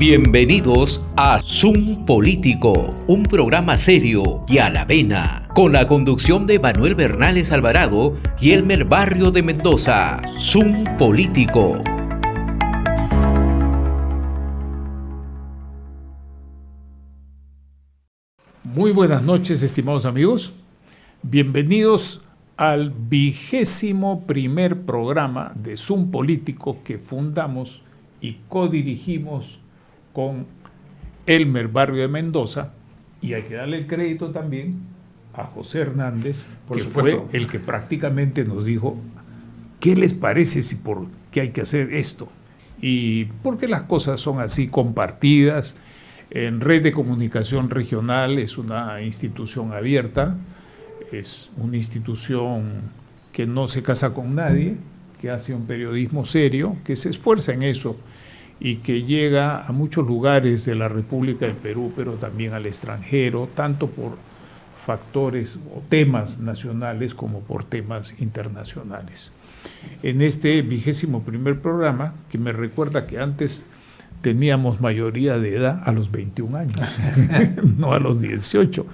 Bienvenidos a Zoom Político, un programa serio y a la vena, con la conducción de Manuel Bernales Alvarado y Elmer Barrio de Mendoza. Zoom Político. Muy buenas noches, estimados amigos. Bienvenidos al 21º programa de Zoom Político que fundamos y codirigimos con Elmer Barrio de Mendoza, y hay que darle el crédito también a José Hernández, que fue el que prácticamente nos dijo qué les parece si por qué hay que hacer esto, y porque las cosas son así compartidas. En Red de Comunicación Regional es una institución abierta, es una institución que no se casa con nadie, que hace un periodismo serio, que se esfuerza en eso y que llega a muchos lugares de la República del Perú, pero también al extranjero, tanto por factores o temas nacionales como por temas internacionales. En este 21º programa, que me recuerda que antes teníamos mayoría de edad a los 21 años, no a los 18,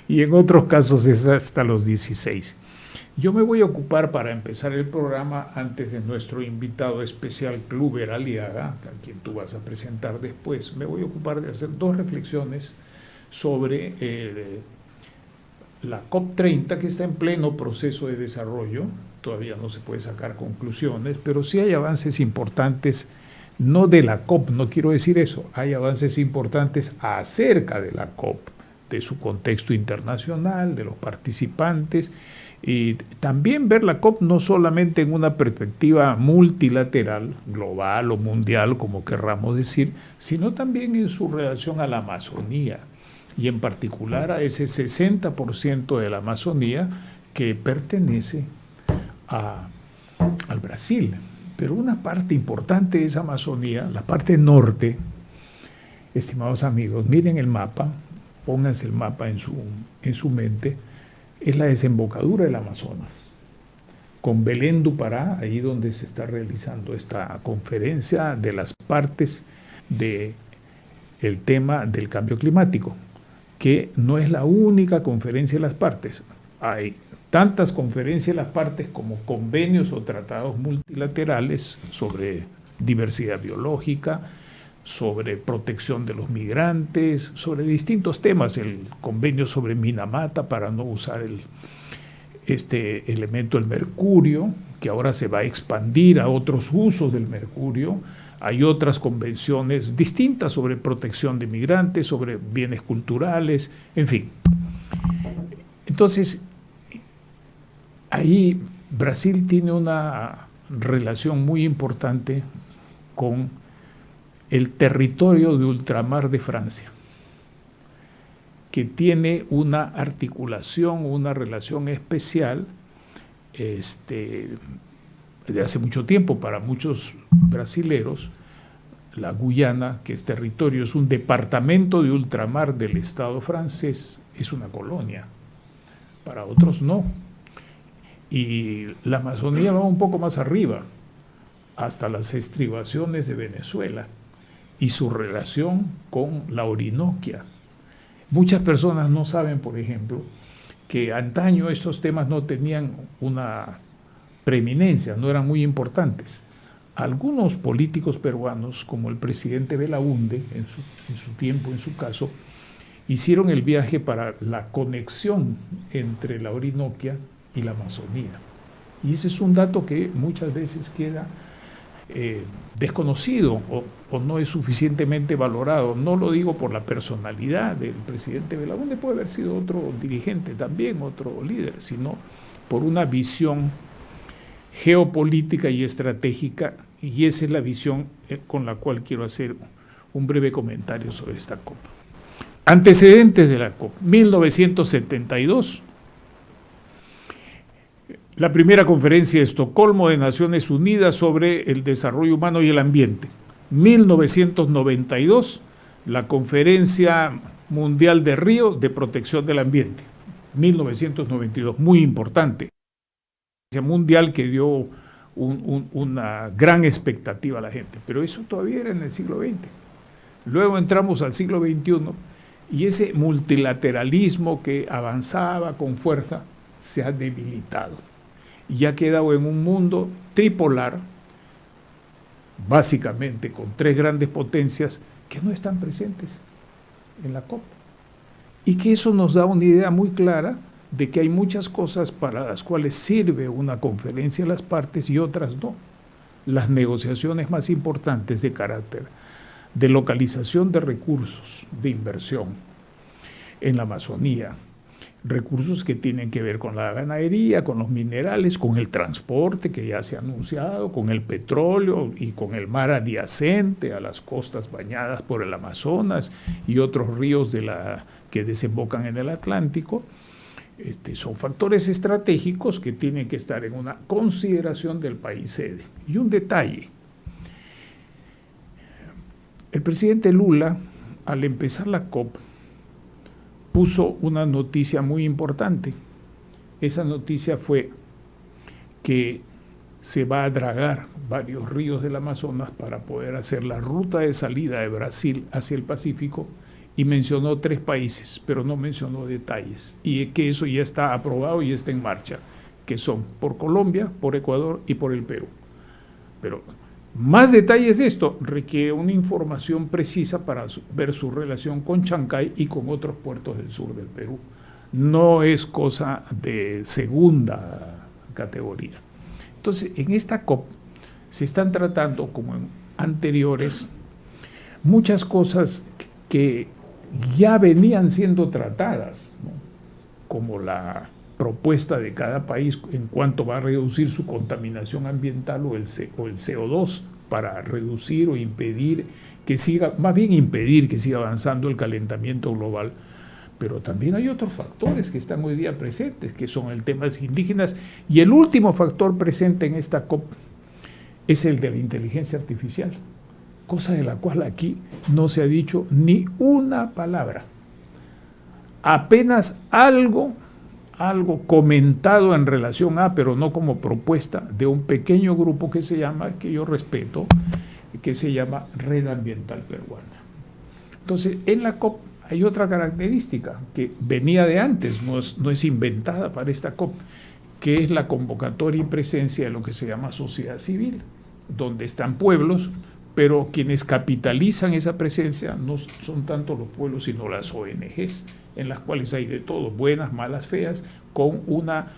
y en otros casos es hasta los 16. Yo me voy a ocupar, para empezar el programa, antes de nuestro invitado especial, Kluber Aliaga, a quien tú vas a presentar después, me voy a ocupar de hacer dos reflexiones sobre la COP30, que está en pleno proceso de desarrollo. Todavía no se puede sacar conclusiones, pero sí hay avances importantes, no de la COP, no quiero decir eso, hay avances importantes acerca de la COP, de su contexto internacional, de los participantes, y también ver la COP no solamente en una perspectiva multilateral, global o mundial, como querramos decir, sino también en su relación a la Amazonía, y en particular a ese 60% de la Amazonía que pertenece al Brasil. Pero una parte importante de esa Amazonía, la parte norte, estimados amigos, miren el mapa, pónganse el mapa en su mente, es la desembocadura del Amazonas, con Belén do Pará, ahí donde se está realizando esta conferencia de las partes del tema del cambio climático, que no es la única conferencia de las partes. Hay tantas conferencias de las partes como convenios o tratados multilaterales sobre diversidad biológica, sobre protección de los migrantes, sobre distintos temas, el convenio sobre Minamata para no usar este elemento, el mercurio, que ahora se va a expandir a otros usos del mercurio. Hay otras convenciones distintas sobre protección de migrantes, sobre bienes culturales, en fin. Entonces, ahí Brasil tiene una relación muy importante con el territorio de ultramar de Francia, que tiene una articulación, una relación especial de hace mucho tiempo para muchos brasileros. La Guyana, que es territorio, es un departamento de ultramar del Estado francés, es una colonia, para otros no. Y la Amazonía va un poco más arriba, hasta las estribaciones de Venezuela y su relación con la Orinoquia. Muchas personas no saben, por ejemplo, que antaño estos temas no tenían una preeminencia, no eran muy importantes. Algunos políticos peruanos, como el presidente Belaúnde, en su tiempo, en su caso, hicieron el viaje para la conexión entre la Orinoquia y la Amazonía. Y ese es un dato que muchas veces queda desconocido o no es suficientemente valorado. No lo digo por la personalidad del presidente Belaúnde, puede haber sido otro dirigente también, otro líder, sino por una visión geopolítica y estratégica, y esa es la visión con la cual quiero hacer un breve comentario sobre esta COP. Antecedentes de la COP: 1972, la primera conferencia de Estocolmo de Naciones Unidas sobre el desarrollo humano y el ambiente. 1992, la Conferencia Mundial de Río de Protección del Ambiente. 1992, muy importante. Mundial que dio una gran expectativa a la gente, pero eso todavía era en el siglo XX. Luego entramos al siglo XXI y ese multilateralismo que avanzaba con fuerza se ha debilitado y ha quedado en un mundo tripolar, básicamente con tres grandes potencias que no están presentes en la COP. Y que eso nos da una idea muy clara de que hay muchas cosas para las cuales sirve una conferencia de las partes y otras no. Las negociaciones más importantes de carácter de localización de recursos de inversión en la Amazonía, recursos que tienen que ver con la ganadería, con los minerales, con el transporte que ya se ha anunciado, con el petróleo y con el mar adyacente a las costas bañadas por el Amazonas y otros ríos que desembocan en el Atlántico. Son factores estratégicos que tienen que estar en una consideración del país sede. Y un detalle: el presidente Lula, al empezar la COP, puso una noticia muy importante. Esa noticia fue que se va a dragar varios ríos del Amazonas para poder hacer la ruta de salida de Brasil hacia el Pacífico, y mencionó 3 países, pero no mencionó detalles, y que eso ya está aprobado y está en marcha, que son por Colombia, por Ecuador y por el Perú. Pero más detalles de esto requiere una información precisa para ver su relación con Chancay y con otros puertos del sur del Perú. No es cosa de segunda categoría. Entonces, en esta COP se están tratando, como en anteriores, muchas cosas que ya venían siendo tratadas, ¿no? Como la propuesta de cada país en cuanto va a reducir su contaminación ambiental o el CO2 para reducir o impedir que siga, más bien impedir que siga avanzando el calentamiento global. Pero también hay otros factores que están hoy día presentes, que son el tema de los indígenas, y el último factor presente en esta COP es el de la inteligencia artificial, cosa de la cual aquí no se ha dicho ni una palabra. Apenas algo comentado en relación a, pero no como propuesta, de un pequeño grupo que se llama, que yo respeto, que se llama Red Ambiental Peruana. Entonces, en la COP hay otra característica que venía de antes, no es inventada para esta COP, que es la convocatoria y presencia de lo que se llama sociedad civil, donde están pueblos, pero quienes capitalizan esa presencia no son tanto los pueblos, sino las ONGs, en las cuales hay de todo, buenas, malas, feas, con una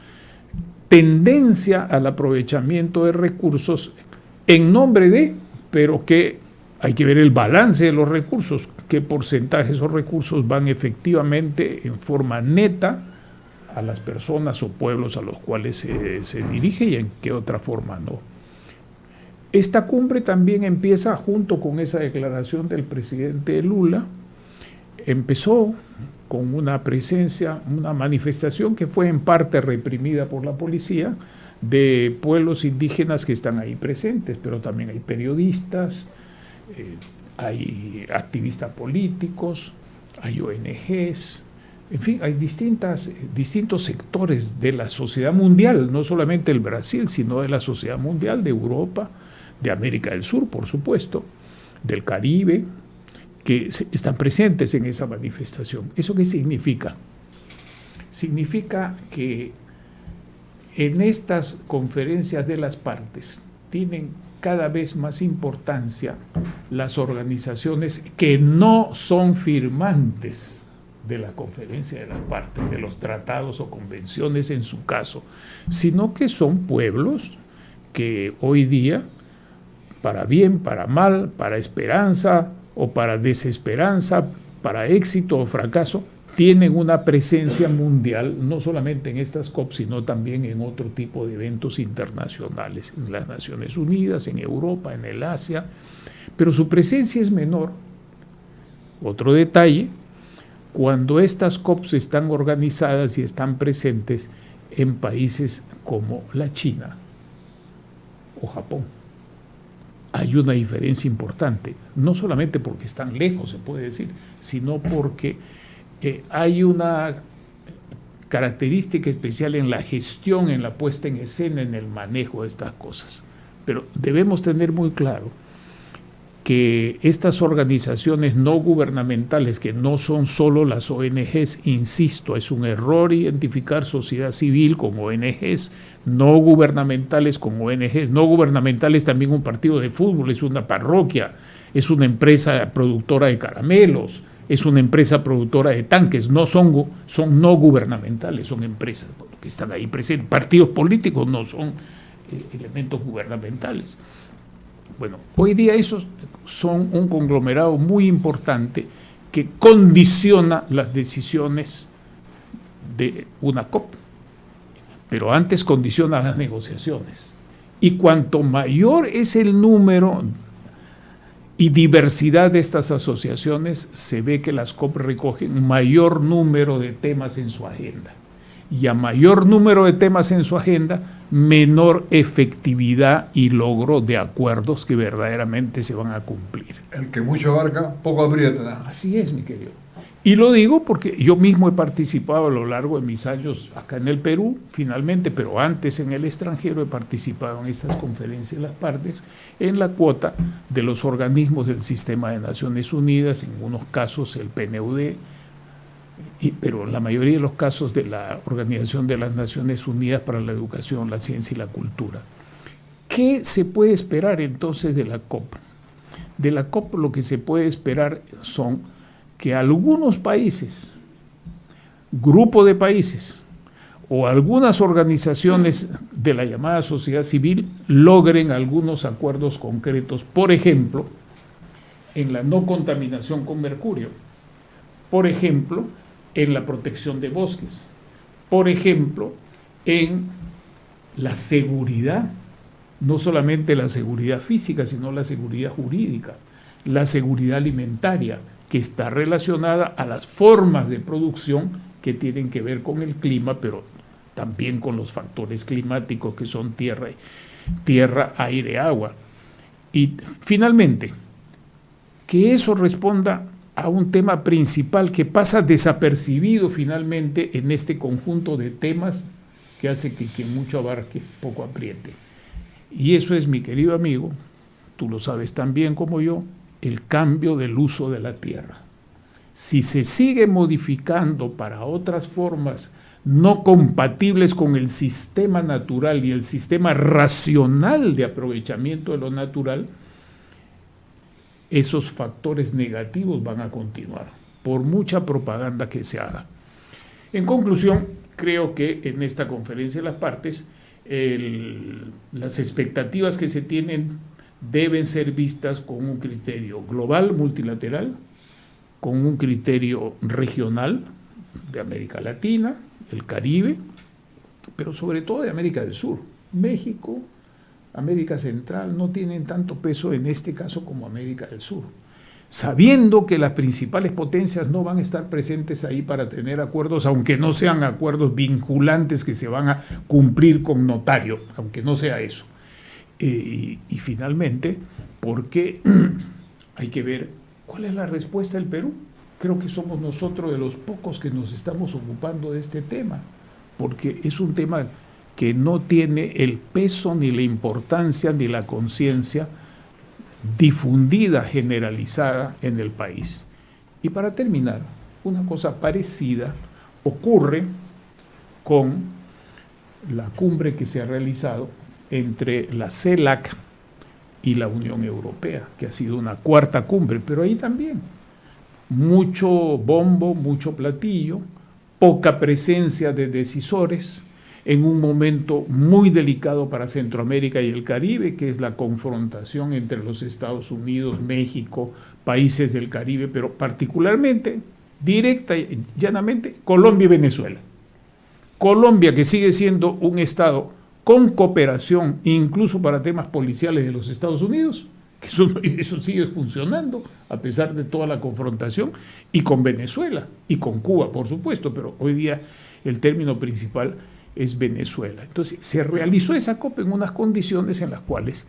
tendencia al aprovechamiento de recursos en nombre de, pero que hay que ver el balance de los recursos, qué porcentaje de esos recursos van efectivamente en forma neta a las personas o pueblos a los cuales se dirige y en qué otra forma no. Esta cumbre también empieza junto con esa declaración del presidente Lula. Empezó con una presencia, una manifestación que fue en parte reprimida por la policía, de pueblos indígenas que están ahí presentes, pero también hay periodistas, hay activistas políticos, hay ONGs, en fin, hay distintos sectores de la sociedad mundial, no solamente el Brasil, sino de la sociedad mundial, de Europa, de América del Sur, por supuesto, del Caribe, que están presentes en esa manifestación. ¿Eso qué significa? Significa que en estas conferencias de las partes tienen cada vez más importancia las organizaciones que no son firmantes de la conferencia de las partes, de los tratados o convenciones en su caso, sino que son pueblos que hoy día, para bien, para mal, para esperanza o para desesperanza, para éxito o fracaso, tienen una presencia mundial, no solamente en estas COP, sino también en otro tipo de eventos internacionales, en las Naciones Unidas, en Europa, en el Asia, pero su presencia es menor. Otro detalle, cuando estas COPs están organizadas y están presentes en países como la China o Japón. Hay una diferencia importante, no solamente porque están lejos, se puede decir, sino porque hay una característica especial en la gestión, en la puesta en escena, en el manejo de estas cosas. Pero debemos tener muy claro que estas organizaciones no gubernamentales, que no son solo las ONGs, insisto, es un error identificar sociedad civil con ONGs, no gubernamentales con ONGs, no gubernamentales también un partido de fútbol, es una parroquia, es una empresa productora de caramelos, es una empresa productora de tanques, son no gubernamentales, son empresas que están ahí presentes. Partidos políticos no son elementos gubernamentales. Bueno, hoy día esos son un conglomerado muy importante que condiciona las decisiones de una COP, pero antes condiciona las negociaciones. Y cuanto mayor es el número y diversidad de estas asociaciones, se ve que las COP recogen un mayor número de temas en su agenda. Y a mayor número de temas en su agenda, menor efectividad y logro de acuerdos que verdaderamente se van a cumplir. El que mucho abarca, poco aprieta. Así es, mi querido. Y lo digo porque yo mismo he participado a lo largo de mis años acá en el Perú, finalmente, pero antes en el extranjero he participado en estas conferencias de las partes, en la cuota de los organismos del sistema de Naciones Unidas, en unos casos el PNUD, pero en la mayoría de los casos de la Organización de las Naciones Unidas para la Educación, la Ciencia y la Cultura. ¿Qué se puede esperar entonces de la COP? De la COP lo que se puede esperar son que algunos países, grupo de países o algunas organizaciones de la llamada sociedad civil logren algunos acuerdos concretos, por ejemplo, en la no contaminación con mercurio, por ejemplo, en la protección de bosques, por ejemplo, en la seguridad, no solamente la seguridad física, sino la seguridad jurídica, la seguridad alimentaria, que está relacionada a las formas de producción que tienen que ver con el clima, pero también con los factores climáticos que son tierra, aire, agua. Y finalmente, que eso responda a un tema principal que pasa desapercibido finalmente en este conjunto de temas que hace que quien mucho abarque, poco apriete. Y eso es, mi querido amigo, tú lo sabes tan bien como yo, el cambio del uso de la tierra. Si se sigue modificando para otras formas no compatibles con el sistema natural y el sistema racional de aprovechamiento de lo natural, esos factores negativos van a continuar, por mucha propaganda que se haga. En conclusión, creo que en esta conferencia de las partes, las expectativas que se tienen deben ser vistas con un criterio global, multilateral, con un criterio regional de América Latina, el Caribe, pero sobre todo de América del Sur. México, América Central no tienen tanto peso en este caso como América del Sur, sabiendo que las principales potencias no van a estar presentes ahí para tener acuerdos, aunque no sean acuerdos vinculantes que se van a cumplir con notario, aunque no sea eso. Y finalmente, porque hay que ver cuál es la respuesta del Perú. Creo que somos nosotros de los pocos que nos estamos ocupando de este tema, porque es un tema que no tiene el peso, ni la importancia, ni la conciencia difundida, generalizada en el país. Y para terminar, una cosa parecida ocurre con la cumbre que se ha realizado entre la CELAC y la Unión Europea, que ha sido una cuarta cumbre, pero ahí también mucho bombo, mucho platillo, poca presencia de decisores, en un momento muy delicado para Centroamérica y el Caribe, que es la confrontación entre los Estados Unidos, México, países del Caribe, pero particularmente, directa y llanamente, Colombia y Venezuela. Colombia, que sigue siendo un Estado con cooperación, incluso para temas policiales de los Estados Unidos, que eso sigue funcionando a pesar de toda la confrontación, y con Venezuela, y con Cuba, por supuesto, pero hoy día el término principal es Venezuela. Entonces, se realizó esa COP en unas condiciones en las cuales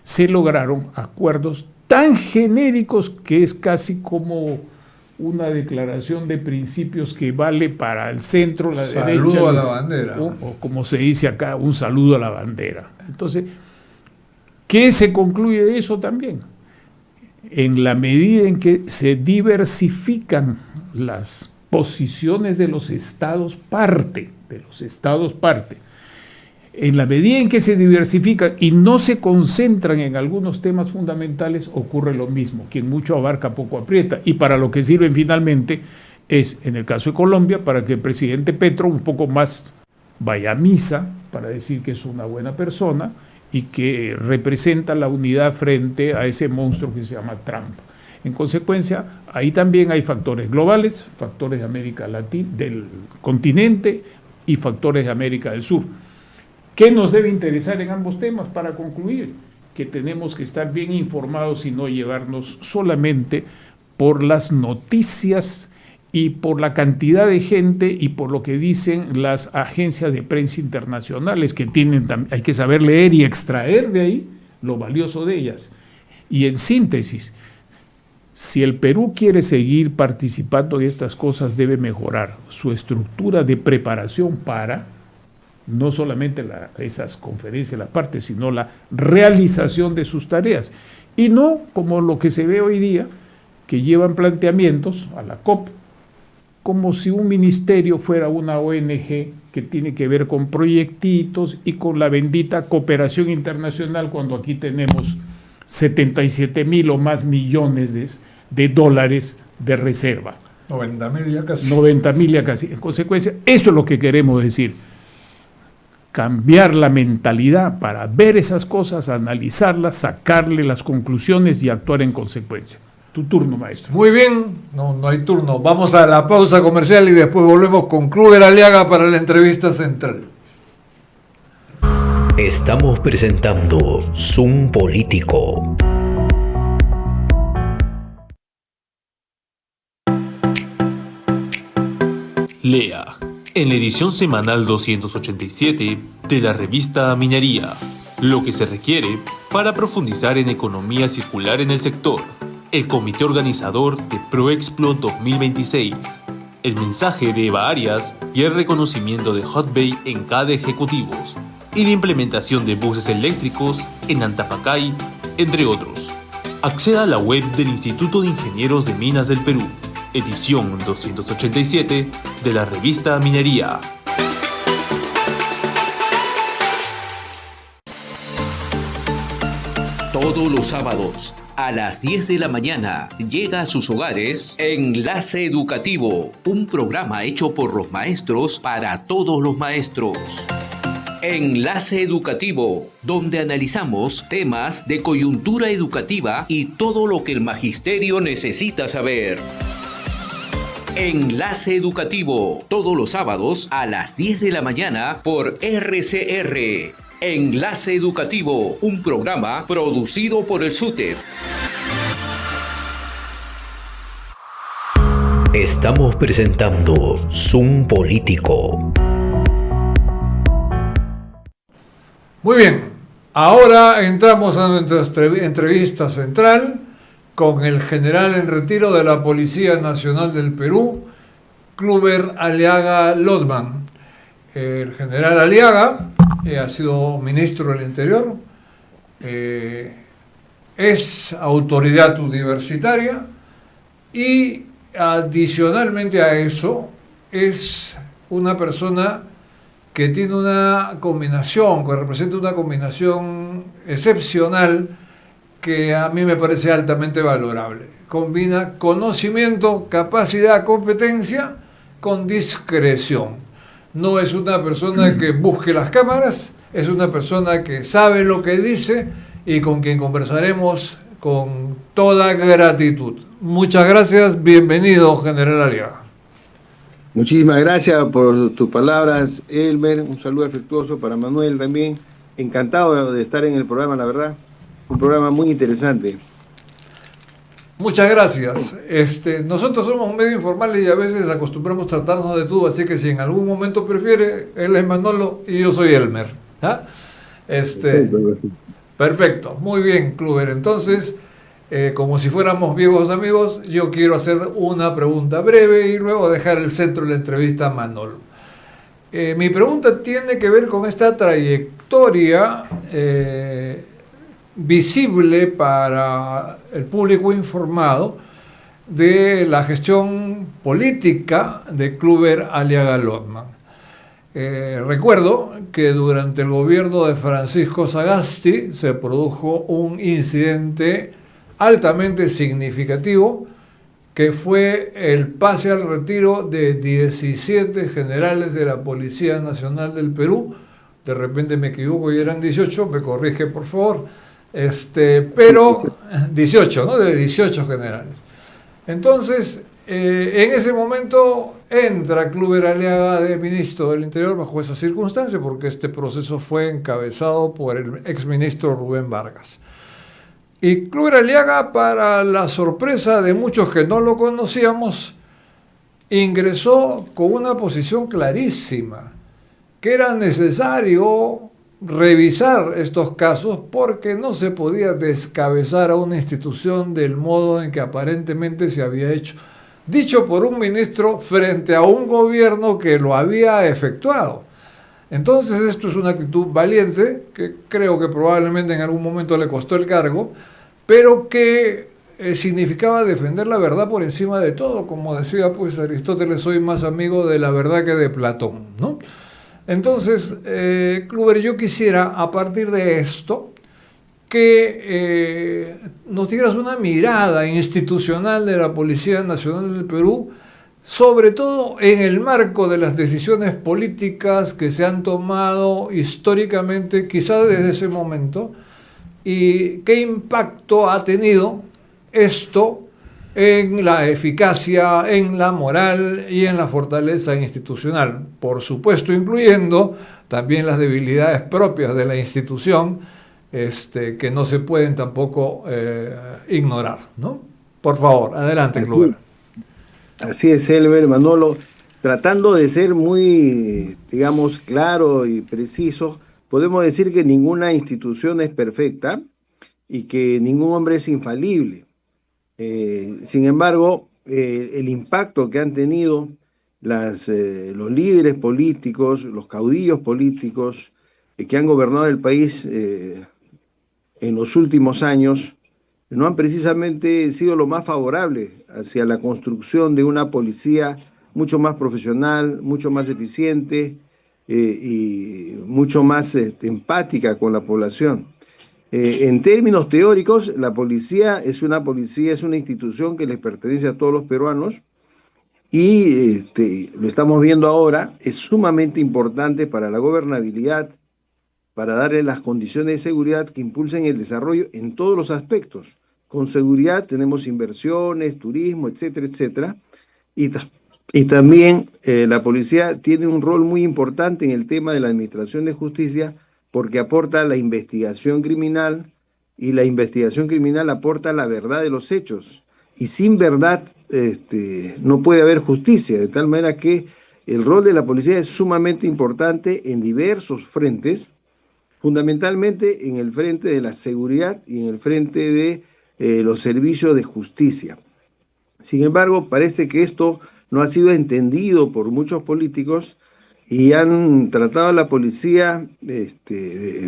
se lograron acuerdos tan genéricos que es casi como una declaración de principios que vale para el centro, la derecha. Saludo a la bandera. O como se dice acá, un saludo a la bandera. Entonces, ¿qué se concluye de eso también? en la medida en que se diversifican las posiciones de los estados parte, en la medida en que se diversifican y no se concentran en algunos temas fundamentales, ocurre lo mismo. Quien mucho abarca, poco aprieta. Y para lo que sirven finalmente es, en el caso de Colombia, para que el presidente Petro un poco más vaya a misa, para decir que es una buena persona y que representa la unidad frente a ese monstruo que se llama Trump. En consecuencia, ahí también hay factores globales, factores de América Latina, del continente, y factores de América del Sur. ¿Qué nos debe interesar en ambos temas? Para concluir, que tenemos que estar bien informados y no llevarnos solamente por las noticias y por la cantidad de gente y por lo que dicen las agencias de prensa internacionales, que hay que saber leer y extraer de ahí lo valioso de ellas. Y en síntesis, si el Perú quiere seguir participando de estas cosas, debe mejorar su estructura de preparación para no solamente esas conferencias, la parte, sino la realización de sus tareas. Y no como lo que se ve hoy día, que llevan planteamientos a la COP, como si un ministerio fuera una ONG que tiene que ver con proyectitos y con la bendita cooperación internacional, cuando aquí tenemos 77,000 o más millones de dólares de reserva. 90,000 ya casi. 90,000 ya casi. En consecuencia, eso es lo que queremos decir. Cambiar la mentalidad para ver esas cosas, analizarlas, sacarle las conclusiones y actuar en consecuencia. Tu turno, maestro. Muy bien, no hay turno. Vamos a la pausa comercial y después volvemos con Kluber Aliaga para la entrevista central. Estamos presentando Zoom Político. Lea, en la edición semanal 287 de la revista Minería, lo que se requiere para profundizar en economía circular en el sector, el comité organizador de ProExplo 2026, el mensaje de Eva Arias y el reconocimiento de Hotbay en cada ejecutivos, y la implementación de buses eléctricos en Antapacay, entre otros. Acceda a la web del Instituto de Ingenieros de Minas del Perú, edición 287 de la revista Minería. Todos los sábados a las 10 de la mañana llega a sus hogares Enlace Educativo, un programa hecho por los maestros para todos los maestros. Enlace Educativo, donde analizamos temas de coyuntura educativa y todo lo que el magisterio necesita saber. Enlace Educativo, todos los sábados a las 10 de la mañana por RCR. Enlace Educativo, un programa producido por el SUTEP. Estamos presentando Zoom Político. Muy bien, ahora entramos a nuestra entrevista central con el general en retiro de la Policía Nacional del Perú, Kluber Aliaga Lotman. El general Aliaga ha sido ministro del Interior, es autoridad universitaria y adicionalmente a eso es una persona que tiene una combinación, que representa una combinación excepcional que a mí me parece altamente valorable. Combina conocimiento, capacidad, competencia con discreción. No es una persona que busque las cámaras, es una persona que sabe lo que dice y con quien conversaremos con toda gratitud. Muchas gracias, bienvenido, general Aliaga. Muchísimas gracias por tus palabras, Elmer. Un saludo afectuoso para Manuel también. Encantado de estar en el programa, la verdad. Un programa muy interesante. Muchas gracias. Nosotros somos un medio informal y a veces acostumbramos tratarnos de tú, así que si en algún momento prefiere, él es Manolo y yo soy Elmer. ¿Ah? Perfecto, muy bien, Kluber. Entonces, como si fuéramos viejos amigos, yo quiero hacer una pregunta breve y luego dejar el centro de la entrevista a Manolo. Mi pregunta tiene que ver con esta trayectoria visible para el público informado de la gestión política de Kluber Aliaga Lotman. Recuerdo que durante el gobierno de Francisco Sagasti se produjo un incidente altamente significativo que fue el pase al retiro de 17 generales de la Policía Nacional del Perú. De repente me equivoco y eran 18, me corrige por favor, pero 18, ¿no? De 18 generales. Entonces, en ese momento entra Kluber Aliaga de ministro del Interior bajo esa circunstancia, porque este proceso fue encabezado por el exministro Rubén Vargas. Y Kluber Aliaga, para la sorpresa de muchos que no lo conocíamos, ingresó con una posición clarísima, que era necesario revisar estos casos porque no se podía descabezar a una institución del modo en que aparentemente se había hecho, dicho por un ministro frente a un gobierno que lo había efectuado. Entonces esto es una actitud valiente, que creo que probablemente en algún momento le costó el cargo, pero que significaba defender la verdad por encima de todo. Como decía pues Aristóteles, soy más amigo de la verdad que de Platón, ¿no? Entonces, Kluber, yo quisiera, a partir de esto, que nos dieras una mirada institucional de la Policía Nacional del Perú, sobre todo en el marco de las decisiones políticas que se han tomado históricamente, quizás desde ese momento, y qué impacto ha tenido esto en la eficacia, en la moral y en la fortaleza institucional, por supuesto incluyendo también las debilidades propias de la institución, que no se pueden tampoco ignorar, ¿no? Por favor, adelante, Kluber. Así es, Elmer, Manolo, tratando de ser muy, digamos, claro y preciso, podemos decir que ninguna institución es perfecta y que ningún hombre es infalible. Sin embargo, el impacto que han tenido los líderes políticos, los caudillos políticos que han gobernado el país en los últimos años, no han precisamente sido lo más favorable hacia la construcción de una policía mucho más profesional, mucho más eficiente y mucho más empática con la población. En términos teóricos, la policía es una institución que les pertenece a todos los peruanos y lo estamos viendo ahora, es sumamente importante para la gobernabilidad, para darle las condiciones de seguridad que impulsen el desarrollo en todos los aspectos. Con seguridad tenemos inversiones, turismo, etcétera, etcétera. Y también la policía tiene un rol muy importante en el tema de la administración de justicia porque aporta la investigación criminal y la investigación criminal aporta la verdad de los hechos. Y sin verdad no puede haber justicia, de tal manera que el rol de la policía es sumamente importante en diversos frentes, fundamentalmente en el frente de la seguridad y en el frente de los servicios de justicia. Sin embargo, parece que esto no ha sido entendido por muchos políticos y han tratado a la policía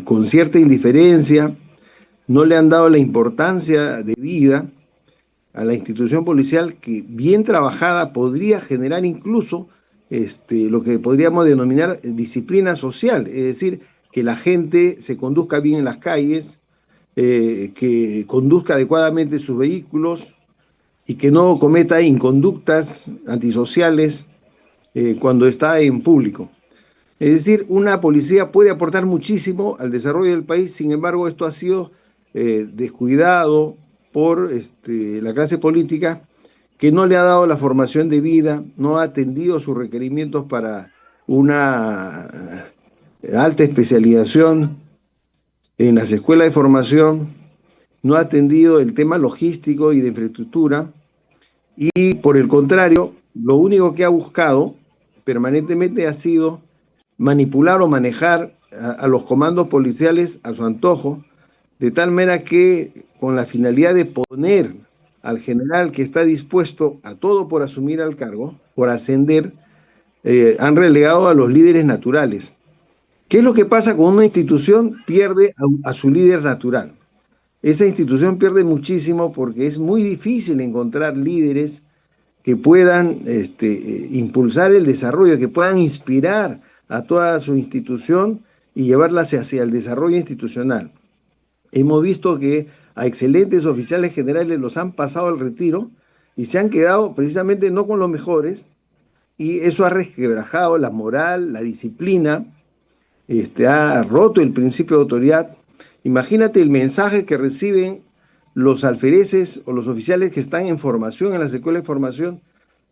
con cierta indiferencia, no le han dado la importancia debida a la institución policial que bien trabajada podría generar incluso lo que podríamos denominar disciplina social, es decir, que la gente se conduzca bien en las calles, que conduzca adecuadamente sus vehículos y que no cometa inconductas antisociales cuando está en público. Es decir, una policía puede aportar muchísimo al desarrollo del país, sin embargo esto ha sido descuidado por la clase política que no le ha dado la formación debida, no ha atendido sus requerimientos para una alta especialización en las escuelas de formación, no ha atendido el tema logístico y de infraestructura y por el contrario, lo único que ha buscado permanentemente ha sido manipular o manejar a los comandos policiales a su antojo, de tal manera que con la finalidad de poner al general que está dispuesto a todo por asumir al cargo, por ascender, han relegado a los líderes naturales. ¿Qué es lo que pasa cuando una institución pierde a su líder natural? esa institución pierde muchísimo porque es muy difícil encontrar líderes que puedan impulsar el desarrollo, que puedan inspirar a toda su institución y llevarla hacia el desarrollo institucional. Hemos visto que a excelentes oficiales generales los han pasado al retiro y se han quedado precisamente no con los mejores, y eso ha resquebrajado la moral, la disciplina, ha roto el principio de autoridad. Imagínate el mensaje que reciben los alfereces o los oficiales que están en formación, en las escuelas de formación,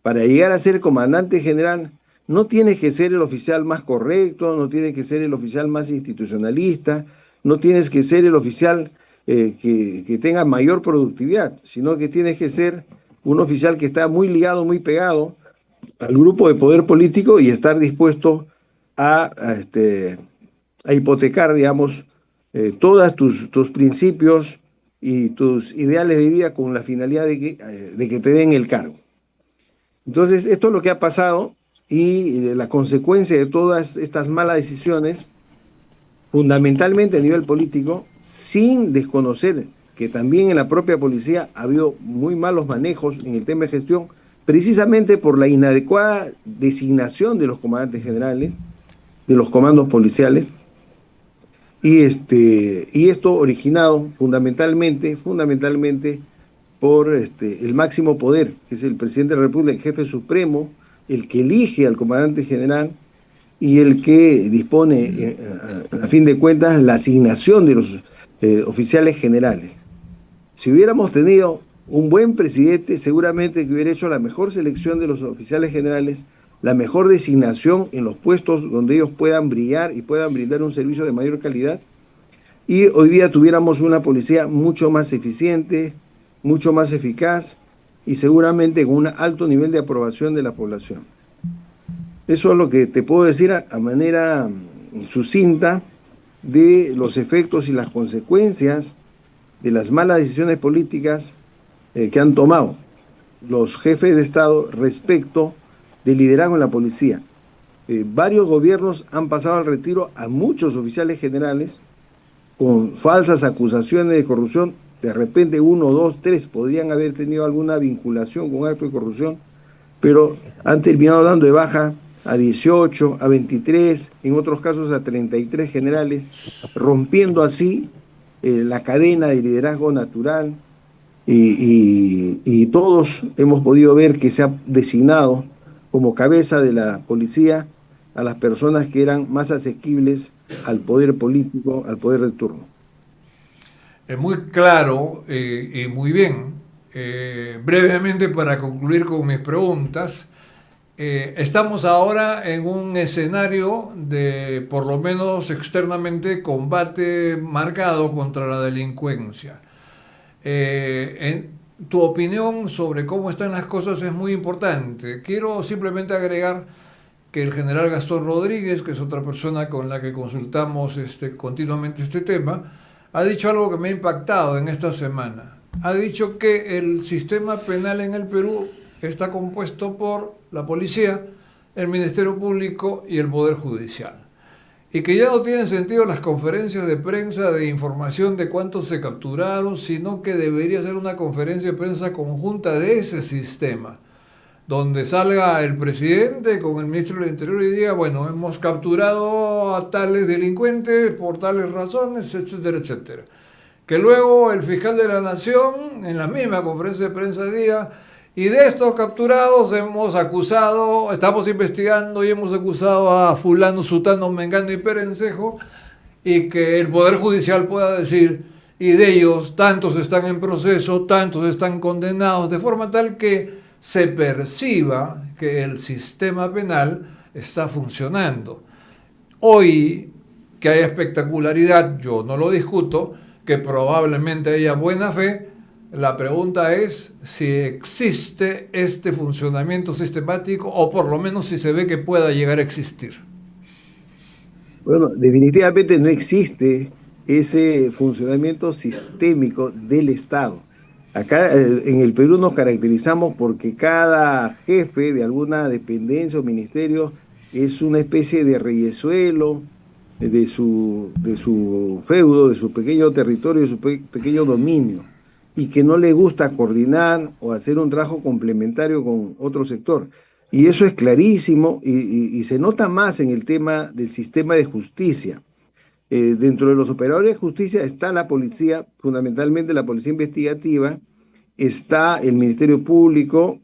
para llegar a ser comandante general. No tienes que ser el oficial más correcto, no tienes que ser el oficial más institucionalista, no tienes que ser el oficial que tenga mayor productividad, sino que tienes que ser un oficial que está muy ligado, muy pegado al grupo de poder político y estar dispuesto a hipotecar, digamos, todos tus principios y tus ideales de vida con la finalidad de que te den el cargo. Entonces, esto es lo que ha pasado, y la consecuencia de todas estas malas decisiones, fundamentalmente a nivel político, sin desconocer que también en la propia policía ha habido muy malos manejos en el tema de gestión, precisamente por la inadecuada designación de los comandantes generales, de los comandos policiales, y esto originado fundamentalmente por el máximo poder, que es el presidente de la República, el jefe supremo, el que elige al comandante general y el que dispone, a fin de cuentas, la asignación de los oficiales generales. Si hubiéramos tenido un buen presidente, seguramente que hubiera hecho la mejor selección de los oficiales generales, la mejor designación en los puestos donde ellos puedan brillar y puedan brindar un servicio de mayor calidad, y hoy día tuviéramos una policía mucho más eficiente, mucho más eficaz y seguramente con un alto nivel de aprobación de la población. Eso es lo que te puedo decir a manera sucinta de los efectos y las consecuencias de las malas decisiones políticas que han tomado los jefes de Estado respecto del liderazgo en la policía. Varios gobiernos han pasado al retiro a muchos oficiales generales con falsas acusaciones de corrupción. De repente 1, 2, 3 podrían haber tenido alguna vinculación con acto de corrupción, pero han terminado dando de baja a 18, a 23, en otros casos a 33 generales, rompiendo así la cadena de liderazgo natural, y todos hemos podido ver que se ha designado como cabeza de la policía a las personas que eran más asequibles al poder político, al poder de turno. Muy claro y muy bien. Brevemente, para concluir con mis preguntas, estamos ahora en un escenario de, por lo menos externamente, combate marcado contra la delincuencia. En tu opinión sobre cómo están las cosas es muy importante. Quiero simplemente agregar que el general Gastón Rodríguez, que es otra persona con la que consultamos continuamente este tema, ha dicho algo que me ha impactado en esta semana. Ha dicho que el sistema penal en el Perú está compuesto por la policía, el Ministerio Público y el Poder Judicial. Y que ya no tienen sentido las conferencias de prensa de información de cuántos se capturaron, sino que debería ser una conferencia de prensa conjunta de ese sistema, donde salga el presidente con el ministro del Interior y diga, bueno, hemos capturado a tales delincuentes por tales razones, etcétera, etcétera. Que luego el fiscal de la Nación, en la misma conferencia de prensa, diga, y de estos capturados estamos investigando y hemos acusado a fulano, sutano, mengano y perencejo, y que el Poder Judicial pueda decir, y de ellos tantos están en proceso, tantos están condenados, de forma tal que se perciba que el sistema penal está funcionando. Hoy, que hay espectacularidad, yo no lo discuto, que probablemente haya buena fe, la pregunta es si existe este funcionamiento sistemático o por lo menos si se ve que pueda llegar a existir. Bueno, definitivamente no existe ese funcionamiento sistémico del Estado. Acá en el Perú nos caracterizamos porque cada jefe de alguna dependencia o ministerio es una especie de reyesuelo, de su feudo, de su pequeño territorio, de su pequeño dominio, y que no le gusta coordinar o hacer un trabajo complementario con otro sector. Y eso es clarísimo y se nota más en el tema del sistema de justicia. Dentro de los operadores de justicia está la policía, fundamentalmente la policía investigativa, está el Ministerio Público,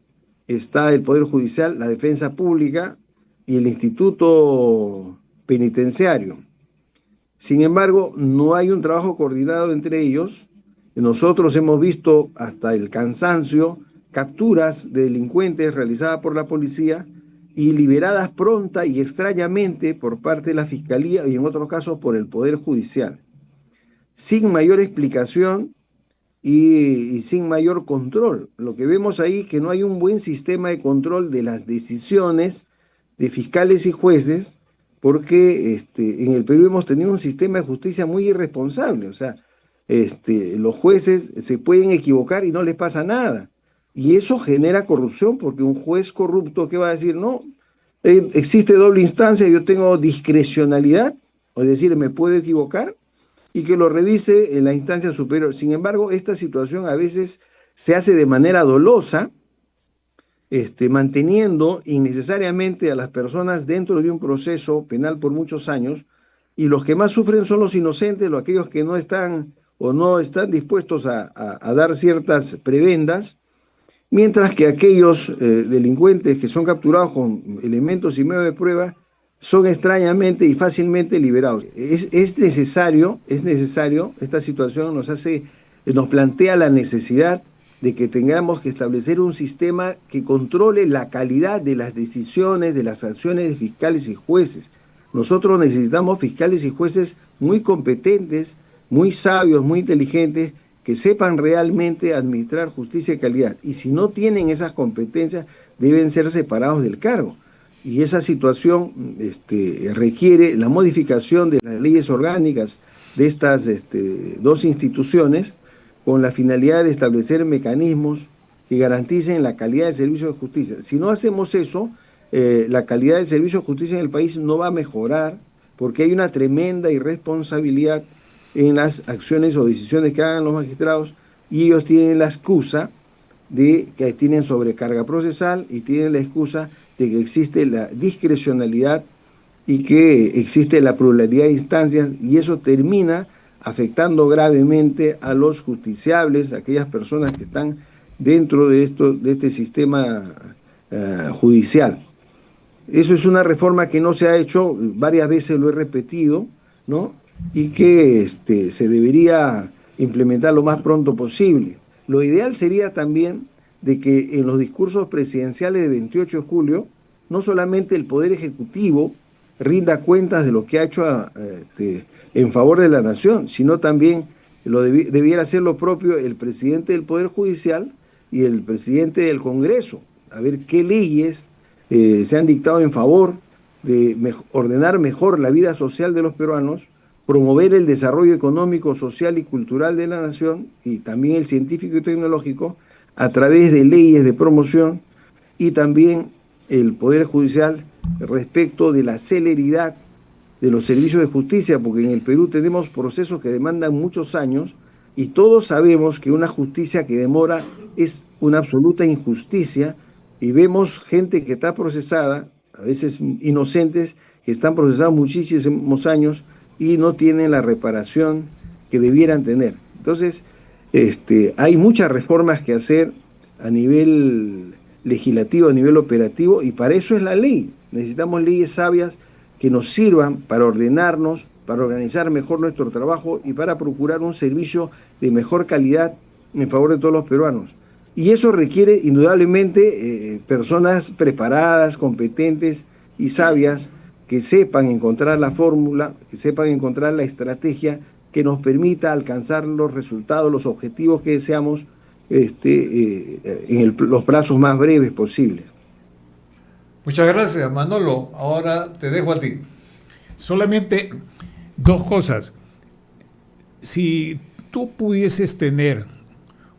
está el Poder Judicial, la Defensa Pública y el Instituto Penitenciario. Sin embargo, no hay un trabajo coordinado entre ellos. Nosotros hemos visto hasta el cansancio capturas de delincuentes realizadas por la policía y liberadas pronta y extrañamente por parte de la Fiscalía y en otros casos por el Poder Judicial, sin mayor explicación y sin mayor control. Lo que vemos ahí es que no hay un buen sistema de control de las decisiones de fiscales y jueces, porque en el Perú hemos tenido un sistema de justicia muy irresponsable. O sea, los jueces se pueden equivocar y no les pasa nada. Y eso genera corrupción, porque un juez corrupto, ¿qué va a decir? No, existe doble instancia, yo tengo discrecionalidad, es decir, me puedo equivocar, y que lo revise en la instancia superior. Sin embargo, esta situación a veces se hace de manera dolosa, manteniendo innecesariamente a las personas dentro de un proceso penal por muchos años, y los que más sufren son los inocentes, aquellos que no están o no están dispuestos a dar ciertas prebendas, mientras que aquellos delincuentes que son capturados con elementos y medios de prueba son extrañamente y fácilmente liberados. Es necesario, esta situación nos plantea la necesidad de que tengamos que establecer un sistema que controle la calidad de las decisiones, de las acciones de fiscales y jueces. Nosotros necesitamos fiscales y jueces muy competentes, muy sabios, muy inteligentes, que sepan realmente administrar justicia de calidad. Y si no tienen esas competencias, deben ser separados del cargo. Y esa situación requiere la modificación de las leyes orgánicas de estas dos instituciones, con la finalidad de establecer mecanismos que garanticen la calidad del servicio de justicia. Si no hacemos eso, la calidad del servicio de justicia en el país no va a mejorar, porque hay una tremenda irresponsabilidad en las acciones o decisiones que hagan los magistrados, y ellos tienen la excusa de que tienen sobrecarga procesal y tienen la excusa de que existe la discrecionalidad y que existe la pluralidad de instancias, y eso termina afectando gravemente a los justiciables, a aquellas personas que están dentro de este sistema judicial. Eso es una reforma que no se ha hecho, varias veces lo he repetido, ¿no? Y que se debería implementar lo más pronto posible. Lo ideal sería también de que en los discursos presidenciales de 28 de julio, no solamente el Poder Ejecutivo rinda cuentas de lo que ha hecho en favor de la nación, sino también debiera hacer lo propio el presidente del Poder Judicial y el presidente del Congreso, a ver qué leyes se han dictado en favor de ordenar mejor la vida social de los peruanos, promover el desarrollo económico, social y cultural de la nación, y también el científico y tecnológico, a través de leyes de promoción, y también el Poder Judicial respecto de la celeridad de los servicios de justicia, porque en el Perú tenemos procesos que demandan muchos años, y todos sabemos que una justicia que demora es una absoluta injusticia, y vemos gente que está procesada, a veces inocentes, que están procesados muchísimos años, y no tienen la reparación que debieran tener. Entonces, hay muchas reformas que hacer a nivel legislativo, a nivel operativo, y para eso es la ley. Necesitamos leyes sabias que nos sirvan para ordenarnos, para organizar mejor nuestro trabajo y para procurar un servicio de mejor calidad en favor de todos los peruanos. Y eso requiere indudablemente personas preparadas, competentes y sabias, que sepan encontrar la fórmula, que sepan encontrar la estrategia que nos permita alcanzar los resultados, los objetivos que deseamos en los plazos más breves posibles. Muchas gracias, Manolo. Ahora te dejo a ti. Solamente dos cosas. Si tú pudieses tener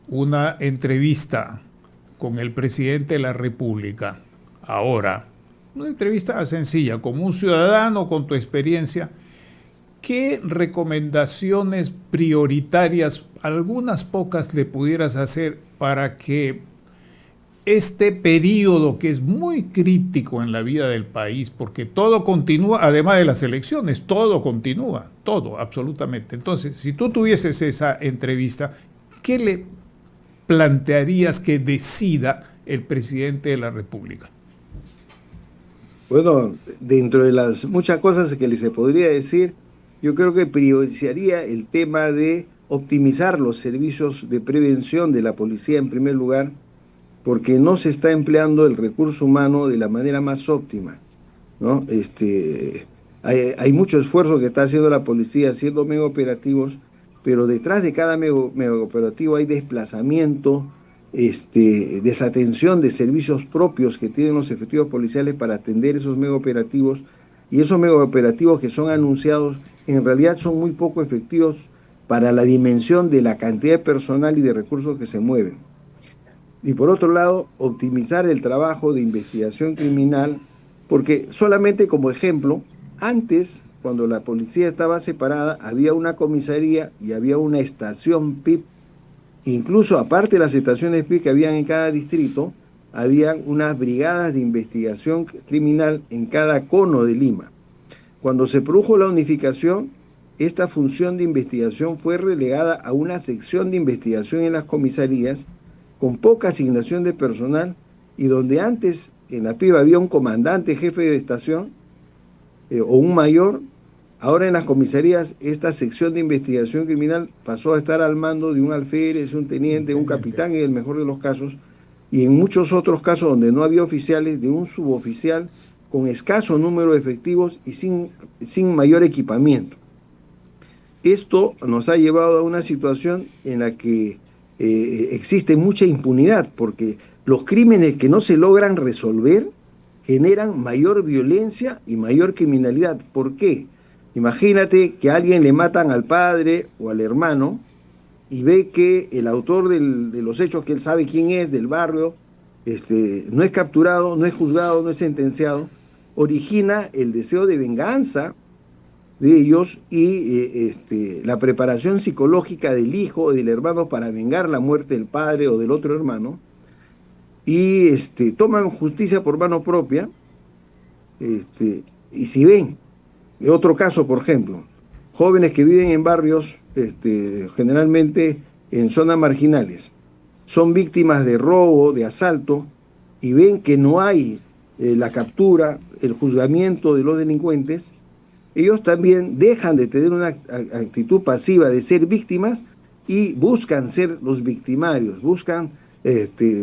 una entrevista con el presidente de la República ahora, una entrevista sencilla, como un ciudadano con tu experiencia, ¿qué recomendaciones prioritarias, algunas pocas, le pudieras hacer para que este periodo, que es muy crítico en la vida del país, porque todo continúa, además de las elecciones, todo continúa, todo, absolutamente? Entonces, si tú tuvieses esa entrevista, ¿qué le plantearías que decida el presidente de la República? Bueno, dentro de las muchas cosas que se podría decir, yo creo que priorizaría el tema de optimizar los servicios de prevención de la policía en primer lugar, porque no se está empleando el recurso humano de la manera más óptima, ¿no? Hay mucho esfuerzo que está haciendo la policía, haciendo mega operativos, pero detrás de cada mega operativo hay desplazamiento, desatención de servicios propios que tienen los efectivos policiales para atender esos mega operativos, y esos mega operativos que son anunciados en realidad son muy poco efectivos para la dimensión de la cantidad de personal y de recursos que se mueven. Y por otro lado, optimizar el trabajo de investigación criminal, porque solamente como ejemplo, antes, cuando la policía estaba separada, había una comisaría y había una estación PIP. Incluso aparte de las estaciones PIP que habían en cada distrito, habían unas brigadas de investigación criminal en cada cono de Lima. Cuando se produjo la unificación, esta función de investigación fue relegada a una sección de investigación en las comisarías, con poca asignación de personal, y donde antes en la PIB había un comandante jefe de estación o un mayor, ahora en las comisarías esta sección de investigación criminal pasó a estar al mando de un alférez, un teniente, un capitán, en el mejor de los casos, y en muchos otros casos donde no había oficiales, de un suboficial con escaso número de efectivos y sin mayor equipamiento. Esto nos ha llevado a una situación en la que existe mucha impunidad, porque los crímenes que no se logran resolver generan mayor violencia y mayor criminalidad. ¿Por qué? Imagínate que a alguien le matan al padre o al hermano y ve que el autor de los hechos, que él sabe quién es, del barrio, no es capturado, no es juzgado, no es sentenciado, origina el deseo de venganza de ellos y la preparación psicológica del hijo o del hermano para vengar la muerte del padre o del otro hermano, y toman justicia por mano propia. Y si ven, otro caso, por ejemplo, jóvenes que viven en barrios, generalmente en zonas marginales, son víctimas de robo, de asalto, y ven que no hay la captura, el juzgamiento de los delincuentes, ellos también dejan de tener una actitud pasiva de ser víctimas y buscan ser los victimarios, buscan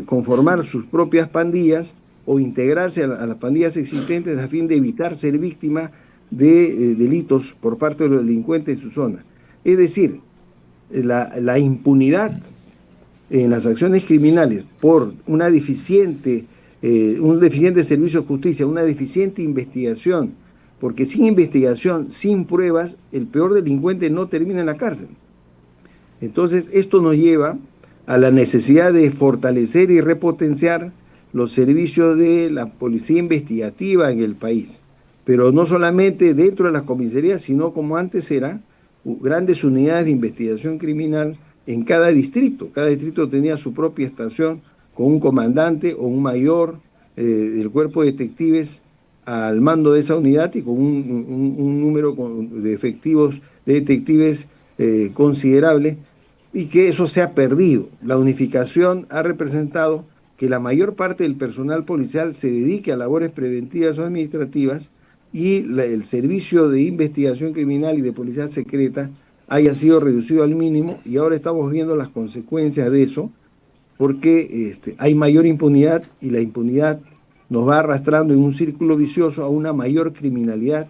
conformar sus propias pandillas o integrarse a las pandillas existentes a fin de evitar ser víctima de delitos por parte de los delincuentes de su zona. Es decir, la impunidad en las acciones criminales por un deficiente servicio de justicia, una deficiente investigación, porque sin investigación, sin pruebas, el peor delincuente no termina en la cárcel. Entonces, esto nos lleva a la necesidad de fortalecer y repotenciar los servicios de la policía investigativa en el país, pero no solamente dentro de las comisarías, sino como antes eran, grandes unidades de investigación criminal en cada distrito. Cada distrito tenía su propia estación con un comandante o un mayor del cuerpo de detectives al mando de esa unidad y con un número de efectivos de detectives considerable, y que eso se ha perdido. La unificación ha representado que la mayor parte del personal policial se dedique a labores preventivas o administrativas y el servicio de investigación criminal y de policía secreta haya sido reducido al mínimo, y ahora estamos viendo las consecuencias de eso, porque hay mayor impunidad, y la impunidad nos va arrastrando en un círculo vicioso a una mayor criminalidad,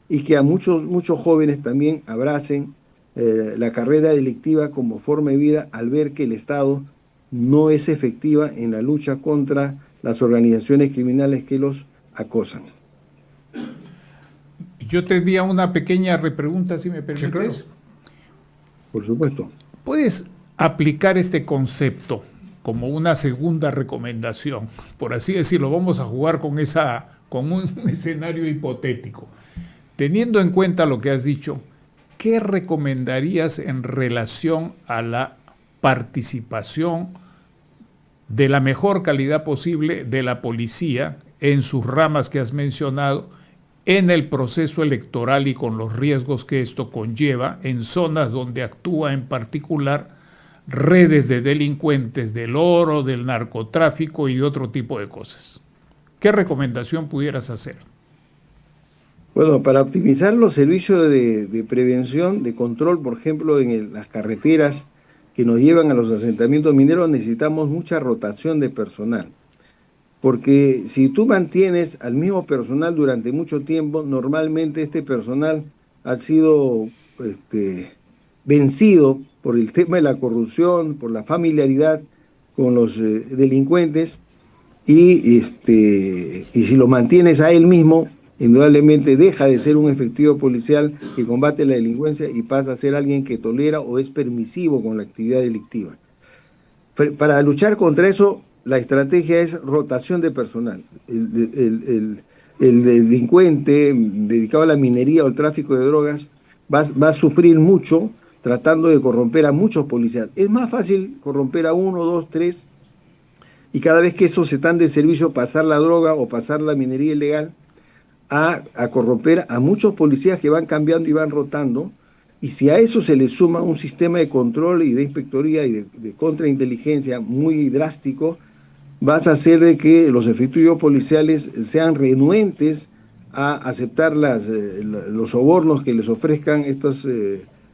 y que a muchos jóvenes también abracen la carrera delictiva como forma de vida al ver que el Estado no es efectiva en la lucha contra las organizaciones criminales que los acosan. Yo tendría una pequeña repregunta, si me permites. Sí, claro. Por supuesto. ¿Puedes aplicar este concepto como una segunda recomendación? Por así decirlo, vamos a jugar con un escenario hipotético. Teniendo en cuenta lo que has dicho, ¿qué recomendarías en relación a la participación de la mejor calidad posible de la policía en sus ramas que has mencionado en el proceso electoral y con los riesgos que esto conlleva en zonas donde actúa en particular redes de delincuentes del oro, del narcotráfico y de otro tipo de cosas? ¿Qué recomendación pudieras hacer? Bueno, para optimizar los servicios de prevención, de control, por ejemplo, en las carreteras que nos llevan a los asentamientos mineros, necesitamos mucha rotación de personal. Porque si tú mantienes al mismo personal durante mucho tiempo, normalmente este personal ha sido vencido por el tema de la corrupción, por la familiaridad con los delincuentes, y si lo mantienes a él mismo, indudablemente deja de ser un efectivo policial que combate la delincuencia y pasa a ser alguien que tolera o es permisivo con la actividad delictiva. Para luchar contra eso, la estrategia es rotación de personal. El delincuente dedicado a la minería o al tráfico de drogas va a sufrir mucho tratando de corromper a muchos policías. Es más fácil corromper a 1, 2, 3, y cada vez que esos están de servicio pasar la droga o pasar la minería ilegal, a corromper a muchos policías que van cambiando y van rotando. Y si a eso se le suma un sistema de control y de inspectoría y de contrainteligencia muy drástico, vas a hacer de que los efectivos policiales sean renuentes a aceptar los sobornos que les ofrezcan estos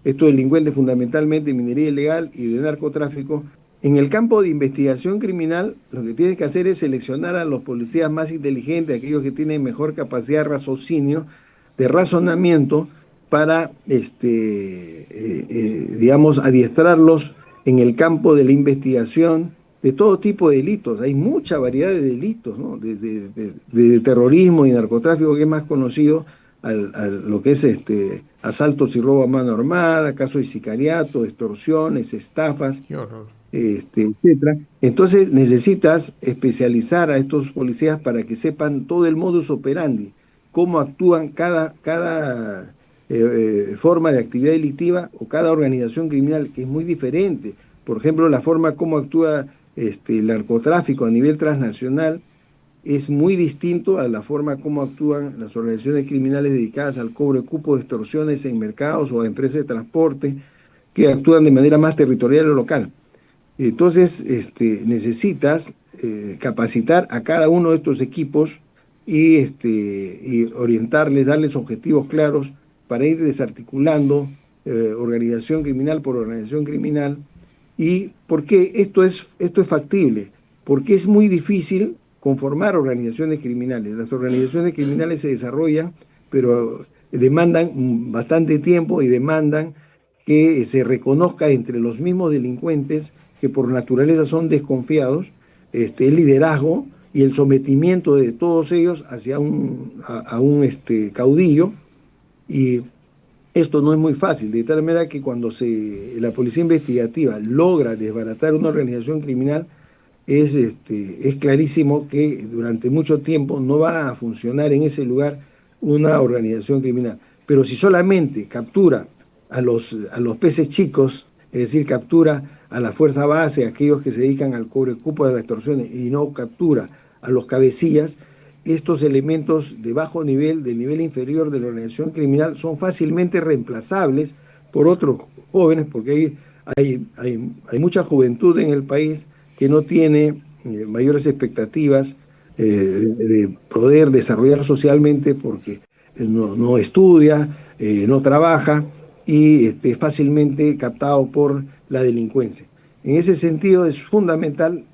delincuentes, fundamentalmente de minería ilegal y de narcotráfico. En el campo de investigación criminal, lo que tienes que hacer es seleccionar a los policías más inteligentes, aquellos que tienen mejor capacidad de raciocinio, de razonamiento, para, adiestrarlos en el campo de la investigación de todo tipo de delitos. Hay mucha variedad de delitos, ¿no? Desde terrorismo y narcotráfico, que es más conocido, a lo que es asaltos y robo a mano armada, casos de sicariato, extorsiones, estafas, etcétera. Entonces necesitas especializar a estos policías para que sepan todo el modus operandi, cómo actúan cada forma de actividad delictiva o cada organización criminal, que es muy diferente. Por ejemplo, la forma como actúa el narcotráfico a nivel transnacional es muy distinto a la forma como actúan las organizaciones criminales dedicadas al cobro de cupos de extorsiones en mercados o a empresas de transporte, que actúan de manera más territorial o local. Entonces, necesitas capacitar a cada uno de estos equipos y orientarles, darles objetivos claros para ir desarticulando organización criminal por organización criminal. ¿Y por qué esto es factible? Porque es muy difícil conformar organizaciones criminales. Las organizaciones criminales se desarrollan, pero demandan bastante tiempo y demandan que se reconozca entre los mismos delincuentes, que por naturaleza son desconfiados, el liderazgo y el sometimiento de todos ellos hacia un caudillo. Y esto no es muy fácil, de tal manera que cuando la policía investigativa logra desbaratar una organización criminal, es clarísimo que durante mucho tiempo no va a funcionar en ese lugar una organización criminal. Pero si solamente captura a los peces chicos, es decir, captura a la fuerza base, a aquellos que se dedican al cobro de cupos de las extorsiones, y no captura a los cabecillas, estos elementos de bajo nivel, del nivel inferior de la organización criminal, son fácilmente reemplazables por otros jóvenes, porque hay mucha juventud en el país que no tiene mayores expectativas de poder desarrollar socialmente, porque no estudia, no trabaja, y es fácilmente captado por la delincuencia. En ese sentido es fundamental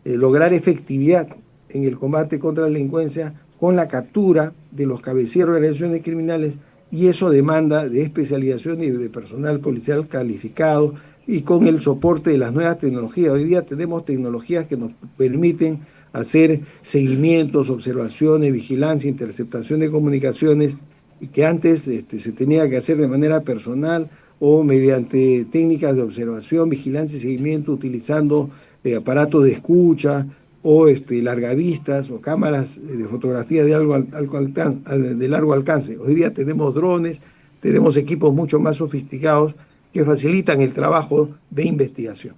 lograr efectividad en el combate contra la delincuencia con la captura de los cabecillas de organizaciones criminales, y eso demanda de especialización y de personal policial calificado y con el soporte de las nuevas tecnologías. Hoy día tenemos tecnologías que nos permiten hacer seguimientos, observaciones, vigilancia, interceptación de comunicaciones, y que antes se tenía que hacer de manera personal o mediante técnicas de observación, vigilancia y seguimiento utilizando aparatos de escucha o largavistas o cámaras de fotografía de largo alcance. Hoy día tenemos drones, tenemos equipos mucho más sofisticados que facilitan el trabajo de investigación.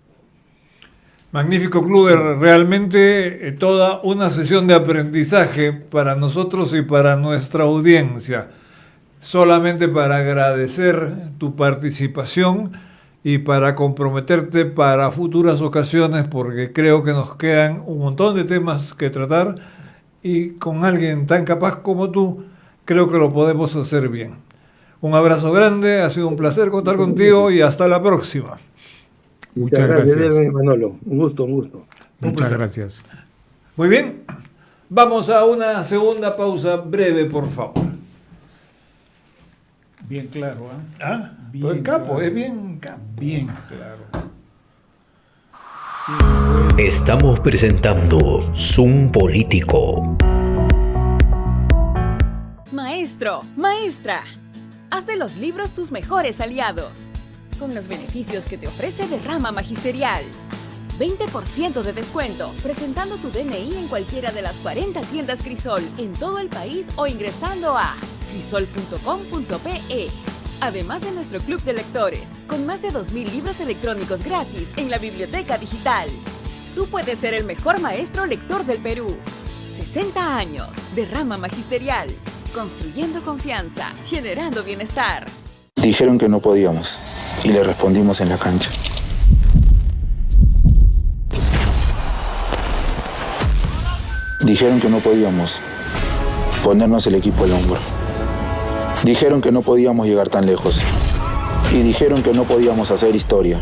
Magnífico, Kluber, realmente toda una sesión de aprendizaje para nosotros y para nuestra audiencia. Solamente para agradecer tu participación y para comprometerte para futuras ocasiones, porque creo que nos quedan un montón de temas que tratar y con alguien tan capaz como tú, creo que lo podemos hacer bien. Un abrazo grande, ha sido un placer contar contigo y hasta la próxima. Muchas gracias. Manolo. Un gusto. Muchas gracias. Muy bien, vamos a una segunda pausa breve, por favor. Bien claro, ¿eh? ¿Ah? Bien Bien capo, claro. es bien capo. Bien claro. Estamos presentando Zoom Político. Maestro, maestra, haz de los libros tus mejores aliados. Con los beneficios que te ofrece Derrama Magisterial. 20% de descuento, presentando tu DNI en cualquiera de las 40 tiendas Crisol en todo el país o ingresando a crisol.com.pe. Además de nuestro club de lectores, con más de 2.000 libros electrónicos gratis en la biblioteca digital. Tú puedes ser el mejor maestro lector del Perú. 60 años, Derrama Magisterial. Construyendo confianza, generando bienestar. Dijeron que no podíamos y le respondimos en la cancha. Dijeron que no podíamos ponernos el equipo al hombro. Dijeron que no podíamos llegar tan lejos. Y dijeron que no podíamos hacer historia.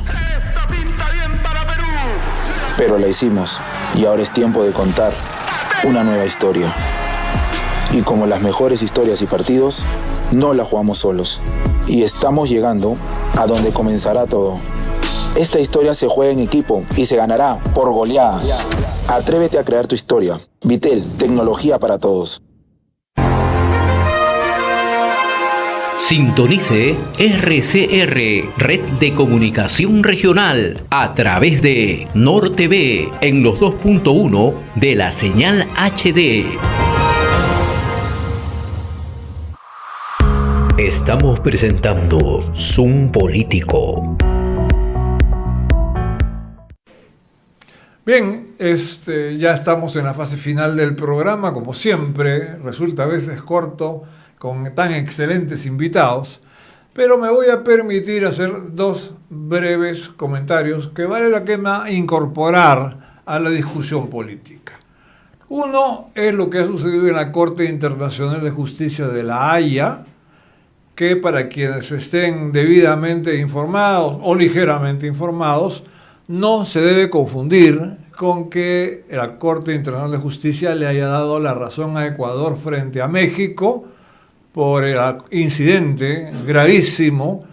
Pero la hicimos y ahora es tiempo de contar una nueva historia. Y como las mejores historias y partidos, no la jugamos solos. Y estamos llegando a donde comenzará todo. Esta historia se juega en equipo y se ganará por goleada. Atrévete a crear tu historia. Vitel, tecnología para todos. Sintonice RCR, Red de Comunicación Regional, a través de NorTV en los 2.1 de la señal HD. Estamos presentando Zoom Político. Bien, ya estamos en la fase final del programa, como siempre, resulta a veces corto con tan excelentes invitados, pero me voy a permitir hacer dos breves comentarios que vale la pena incorporar a la discusión política. Uno es lo que ha sucedido en la Corte Internacional de Justicia de La Haya, que para quienes estén debidamente informados o ligeramente informados, no se debe confundir con que la Corte Internacional de Justicia le haya dado la razón a Ecuador frente a México por el incidente gravísimo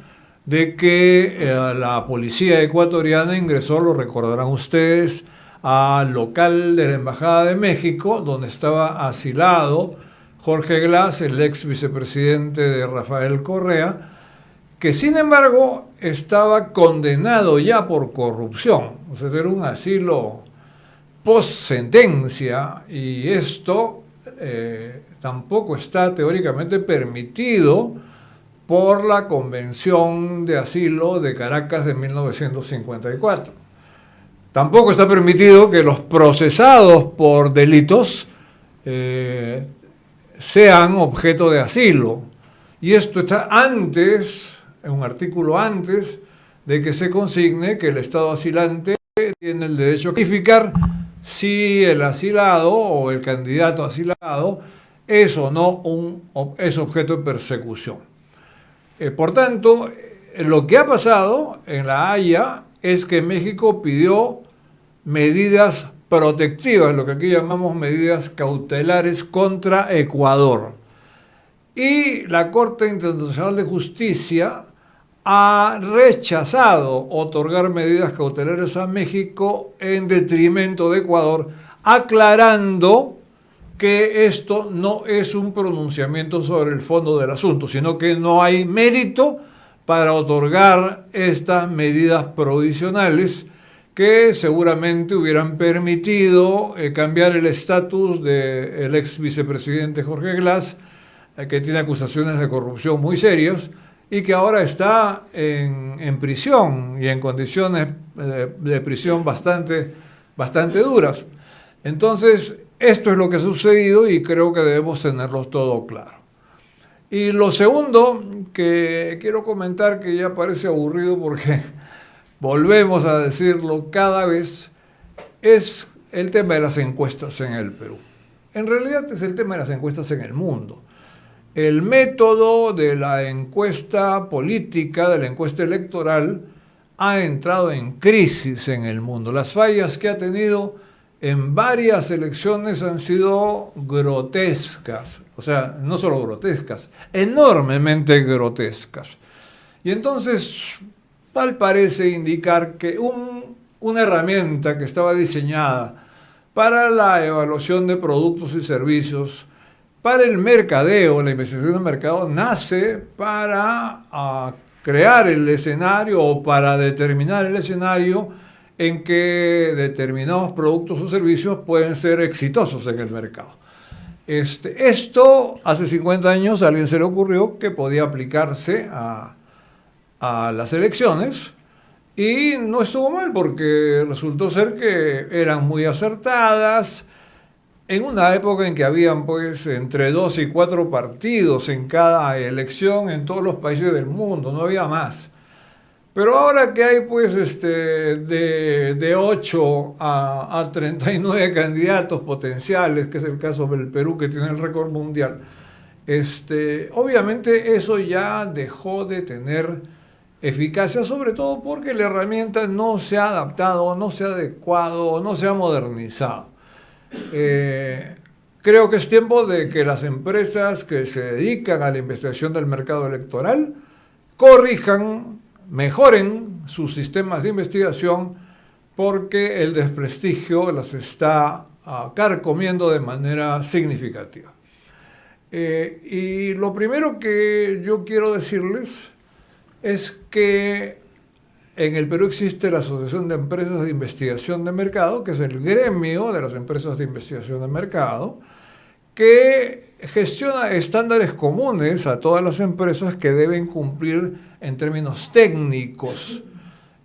de que la policía ecuatoriana ingresó, lo recordarán ustedes, al local de la Embajada de México, donde estaba asilado Jorge Glass, el ex vicepresidente de Rafael Correa, que sin embargo estaba condenado ya por corrupción. O sea, era un asilo post-sentencia y esto tampoco está teóricamente permitido por la Convención de Asilo de Caracas de 1954. Tampoco está permitido que los procesados por delitos sean objeto de asilo. Y esto está antes, en un artículo antes, de que se consigne que el Estado asilante tiene el derecho a calificar si el asilado o el candidato asilado es o no es objeto de persecución. Por tanto, lo que ha pasado en La Haya es que México pidió medidas protectivas, lo que aquí llamamos medidas cautelares contra Ecuador. Y la Corte Internacional de Justicia ha rechazado otorgar medidas cautelares a México en detrimento de Ecuador, aclarando que esto no es un pronunciamiento sobre el fondo del asunto, sino que no hay mérito para otorgar estas medidas provisionales que seguramente hubieran permitido cambiar el estatus del ex vicepresidente Jorge Glass, que tiene acusaciones de corrupción muy serias, y que ahora está en prisión y en condiciones de prisión bastante duras. Entonces, esto es lo que ha sucedido y creo que debemos tenerlo todo claro. Y lo segundo que quiero comentar, que ya parece aburrido porque volvemos a decirlo cada vez, es el tema de las encuestas en el Perú. En realidad es el tema de las encuestas en el mundo. El método de la encuesta política, de la encuesta electoral, ha entrado en crisis en el mundo. Las fallas que ha tenido en varias elecciones han sido grotescas. O sea, no solo grotescas, enormemente grotescas. Y entonces, tal parece indicar que una herramienta que estaba diseñada para la evaluación de productos y servicios, para el mercadeo, la investigación del mercado, nace para crear el escenario o para determinar el escenario en que determinados productos o servicios pueden ser exitosos en el mercado. Esto, hace 50 años a alguien se le ocurrió que podía aplicarse a las elecciones y no estuvo mal porque resultó ser que eran muy acertadas en una época en que habían pues entre 2 y 4 partidos en cada elección en todos los países del mundo, no había más. Pero ahora que hay pues de 8 a 39 candidatos potenciales, que es el caso del Perú que tiene el récord mundial, obviamente eso ya dejó de tener eficacia, sobre todo porque la herramienta no se ha adaptado, no se ha adecuado, no se ha modernizado. Creo que es tiempo de que las empresas que se dedican a la investigación del mercado electoral corrijan, mejoren sus sistemas de investigación porque el desprestigio las está carcomiendo de manera significativa. Y lo primero que yo quiero decirles es que en el Perú existe la Asociación de Empresas de Investigación de Mercado, que es el gremio de las empresas de investigación de mercado, que gestiona estándares comunes a todas las empresas que deben cumplir en términos técnicos.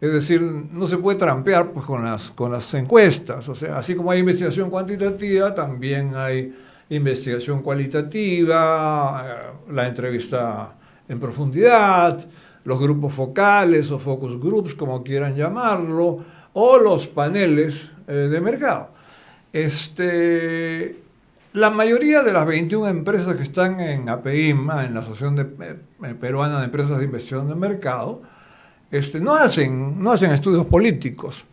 Es decir, no se puede trampear pues, con las encuestas. O sea, así como hay investigación cuantitativa, también hay investigación cualitativa, la entrevista en profundidad, los grupos focales o focus groups, como quieran llamarlo, o los paneles de mercado. La mayoría de las 21 empresas que están en APIM, en la Asociación Peruana de Empresas de Investigación de Mercado, no hacen estudios políticos.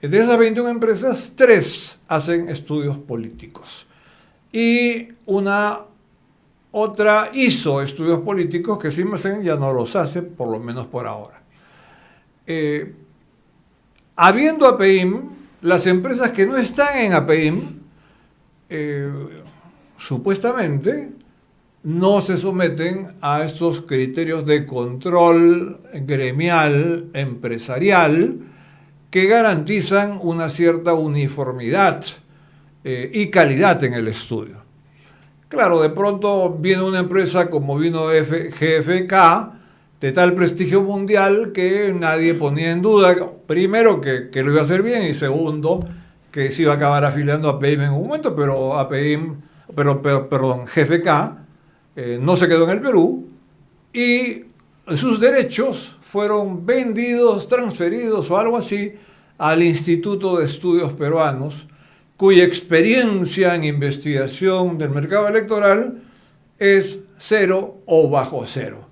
De esas 21 empresas, 3 hacen estudios políticos. Y otra hizo estudios políticos que Siemens ya no los hace, por lo menos por ahora. Habiendo APIM, las empresas que no están en APIM, supuestamente no se someten a estos criterios de control gremial, empresarial, que garantizan una cierta uniformidad y calidad en el estudio. Claro, de pronto viene una empresa como vino GFK, de tal prestigio mundial que nadie ponía en duda, primero, que lo iba a hacer bien, y segundo, que se iba a acabar afiliando a APIM en un momento, pero GFK no se quedó en el Perú y sus derechos fueron vendidos, transferidos o algo así al Instituto de Estudios Peruanos, cuya experiencia en investigación del mercado electoral es 0 o bajo 0,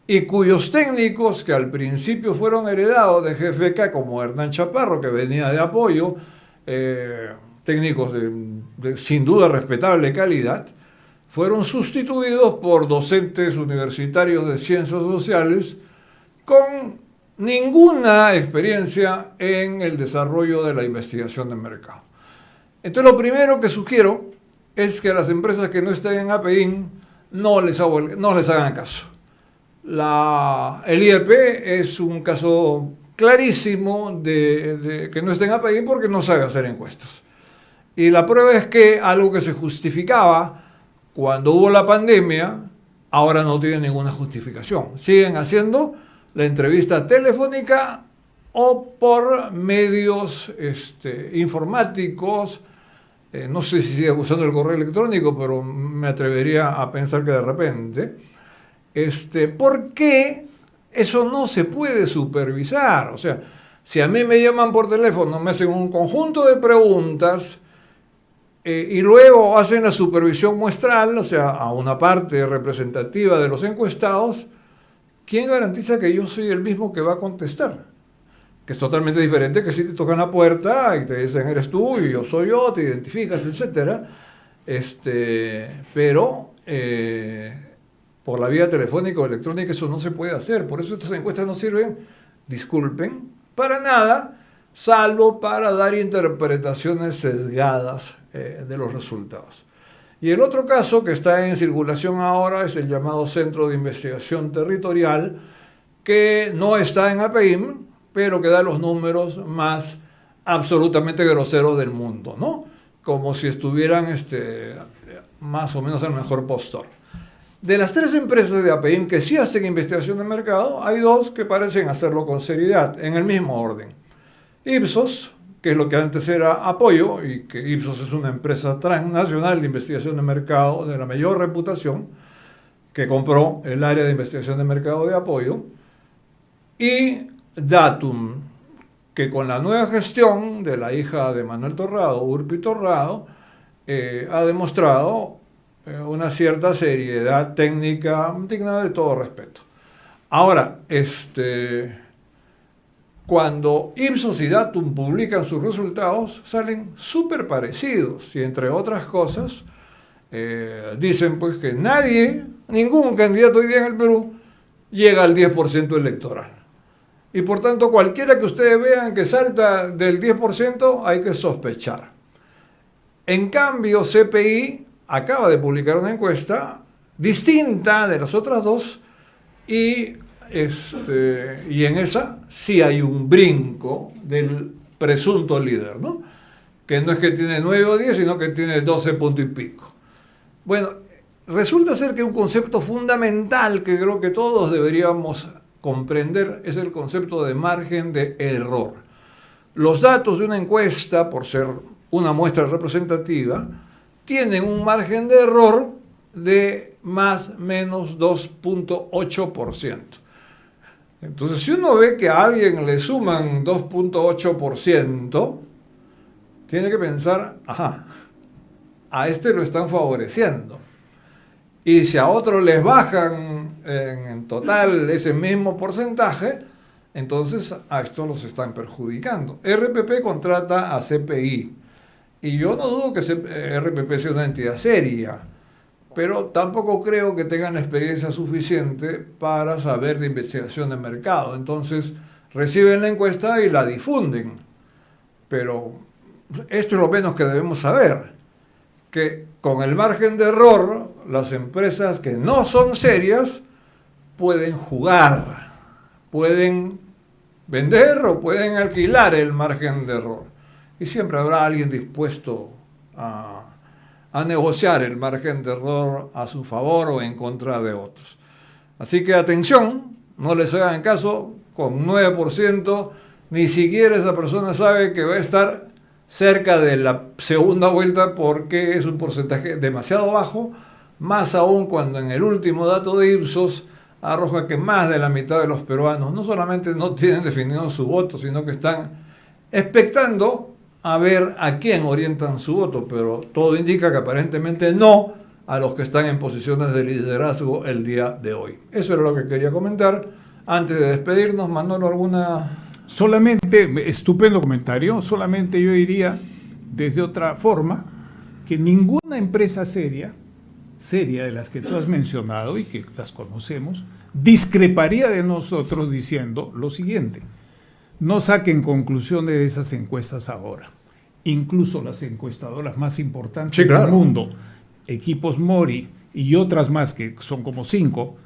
y cuyos técnicos, que al principio fueron heredados de GFK, como Hernán Chaparro, que venía de apoyo, técnicos de sin duda respetable calidad, fueron sustituidos por docentes universitarios de ciencias sociales con ninguna experiencia en el desarrollo de la investigación de mercado. Entonces, lo primero que sugiero es que a las empresas que no estén en APIM no les hagan caso. El IEP es un caso clarísimo de que no estén en APIM porque no sabe hacer encuestas. Y la prueba es que algo que se justificaba cuando hubo la pandemia ahora no tienen ninguna justificación. Siguen haciendo la entrevista telefónica o por medios informáticos. No sé si sigue usando el correo electrónico, pero me atrevería a pensar que de repente. ¿Por qué eso no se puede supervisar? O sea, si a mí me llaman por teléfono, me hacen un conjunto de preguntas y luego hacen la supervisión muestral, o sea, a una parte representativa de los encuestados, ¿quién garantiza que yo soy el mismo que va a contestar? Que es totalmente diferente que si te tocan la puerta y te dicen eres tú y yo soy yo, te identificas, etc. Pero por la vía telefónica o electrónica eso no se puede hacer. Por eso estas encuestas no sirven, disculpen, para nada, salvo para dar interpretaciones sesgadas de los resultados. Y el otro caso que está en circulación ahora es el llamado Centro de Investigación Territorial, que no está en APIM, pero que da los números más absolutamente groseros del mundo, ¿no? Como si estuvieran más o menos al mejor postor. De las 3 empresas de APIM que sí hacen investigación de mercado, hay 2 que parecen hacerlo con seriedad, en el mismo orden. Ipsos, que es lo que antes era Apoyo, y que Ipsos es una empresa transnacional de investigación de mercado de la mayor reputación, que compró el área de investigación de mercado de Apoyo, y Datum, que con la nueva gestión de la hija de Manuel Torrado, Urpi Torrado, ha demostrado una cierta seriedad técnica digna de todo respeto. Ahora, cuando Ipsos y Datum publican sus resultados, salen súper parecidos y entre otras cosas, dicen pues que ningún candidato hoy día en el Perú llega al 10% electoral. Y por tanto, cualquiera que ustedes vean que salta del 10%, hay que sospechar. En cambio, CPI acaba de publicar una encuesta distinta de las otras 2 y en esa sí hay un brinco del presunto líder, ¿no? Que no es que tiene 9 o 10, sino que tiene 12 puntos y pico. Bueno, resulta ser que un concepto fundamental que creo que todos deberíamos comprender es el concepto de margen de error. Los datos de una encuesta, por ser una muestra representativa, tienen un margen de error de más o menos 2.8%. Entonces, si uno ve que a alguien le suman 2.8%, tiene que pensar, a lo están favoreciendo. Y si a otros les bajan en total ese mismo porcentaje, entonces a estos los están perjudicando. RPP contrata a CPI. Y yo no dudo que RPP sea una entidad seria, pero tampoco creo que tengan la experiencia suficiente para saber de investigación de mercado. Entonces reciben la encuesta y la difunden. Pero esto es lo menos que debemos saber, que con el margen de error, las empresas que no son serias pueden jugar, pueden vender o pueden alquilar el margen de error. Y siempre habrá alguien dispuesto a negociar el margen de error a su favor o en contra de otros. Así que atención, no les hagan caso, con 9%, ni siquiera esa persona sabe que va a estar cerca de la segunda vuelta porque es un porcentaje demasiado bajo, más aún cuando en el último dato de Ipsos arroja que más de la mitad de los peruanos no solamente no tienen definido su voto, sino que están expectando a ver a quién orientan su voto, pero todo indica que aparentemente no a los que están en posiciones de liderazgo el día de hoy. Eso era lo que quería comentar. Antes de despedirnos, Manolo, ¿alguna...? Solamente, estupendo comentario, solamente yo diría desde otra forma que ninguna empresa seria de las que tú has mencionado y que las conocemos, discreparía de nosotros diciendo lo siguiente: no saquen conclusiones de esas encuestas ahora. Incluso las encuestadoras más importantes del mundo, Equipos Mori y otras más que son como 5,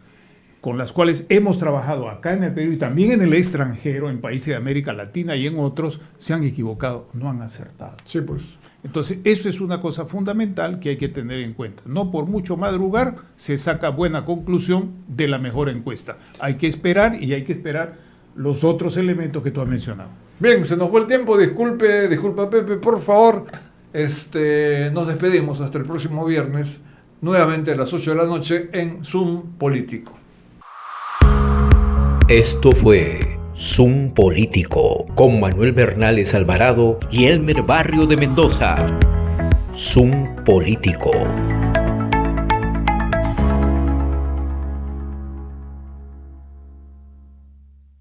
con las cuales hemos trabajado acá en el Perú y también en el extranjero, en países de América Latina y en otros, se han equivocado, no han acertado. Sí, pues. Entonces, eso es una cosa fundamental que hay que tener en cuenta. No por mucho madrugar se saca buena conclusión de la mejor encuesta. Hay que esperar y hay que esperar los otros elementos que tú has mencionado. Bien, se nos fue el tiempo. Disculpa Pepe, por favor. Nos despedimos hasta el próximo viernes, nuevamente a las 8 de la noche en Zoom Político. Esto fue Zoom Político con Manuel Bernales Alvarado y Elmer Barrio de Mendoza. Zoom Político.